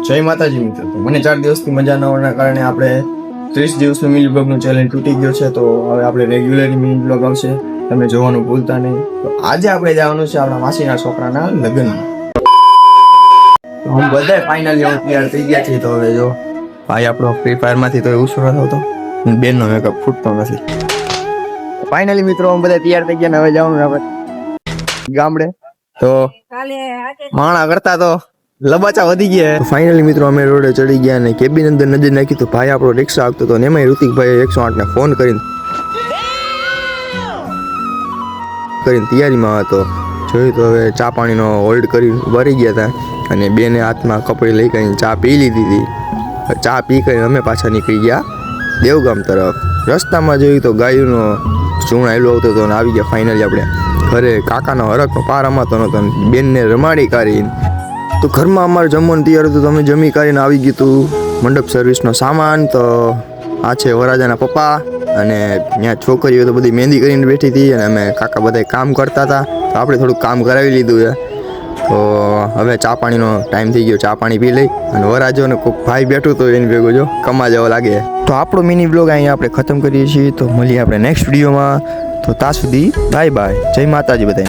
જય માતાજી મિત્રો. મને 4 દિવસથી મજા ન હોવાના કારણે આપણે 30 દિવસનું મિની બ્લોગનું ચેલેન્જ તૂટી ગયો છે. તો હવે આપણે રેગ્યુલર મિની બ્લોગ આવશે, તમે જોવાનું ભૂલતા નહીં. તો આજે આપણે જવાનું છે આપણા માસીના છોકરાના લગ્નમાં. તો હું બધા ફાઇનલી તૈયાર થઈ ગયા છીએ. તો હવે જો ભાઈ આપણો ફ્રી ફાયરમાંથી તો એવું શું થતો બેનનો મેકઅપ ફૂટતો નથી. ફાઇનલી મિત્રો હું બધા તૈયાર થઈ ગયા ને હવે જવાનું આપણે ગામડે. તો માણા કરતા તો લબાચા વધી ગયા. ફાઇનલી મિત્રો અમે રોડે ચડી ગયા ને કેબિન અંદર નજર નાખી તો ભાઈ આપણો રિક્ષા આવતો હતો ને એમાં ઋતિકભાઈ 108 ને ફોન કરીને તૈયારીમાં હતો. જોયું તો હવે ચા પાણીનો હોલ્ડ કરી ભરી ગયા હતા અને બેને હાથમાં કપડી લઈ કરીને ચા પી લીધી હતી. ચા પી કરીને અમે પાછા નીકળી ગયા દેવગામ તરફ. રસ્તામાં જોયું તો ગાયોનો ચૂણ આવેલો આવતો હતો ને આવી ગયા ફાઇનલી આપણે ઘરે. કાકાનો હરકનો પાર રમાતો નહોતો, બેનને રમાડી કાઢીને. તો ઘરમાં અમારે જમવાનું તૈયાર હતું, તમે જમી કરીને આવી ગયું હતું મંડપ સર્વિસનો સામાન. તો આ છે વરાજાના પપ્પા અને ત્યાં છોકરીઓ તો બધી મહેંદી કરીને બેઠી હતી અને અમે કાકા બધા કામ કરતા હતા. તો આપણે થોડુંક કામ કરાવી લીધું છે. તો હવે ચા પાણીનો ટાઈમ થઈ ગયો, ચા પાણી પી લઈ અને વરાજો ને કોઈક ભાઈ બેઠું તો એની ભેગો જો કમા જેવો લાગે. તો આપણો મિની બ્લોગ અહીંયા આપણે ખતમ કરીએ છીએ. તો મળીએ આપણે નેક્સ્ટ વિડીયોમાં. તો ત્યાં સુધી બાય બાય. જય માતાજી બધા.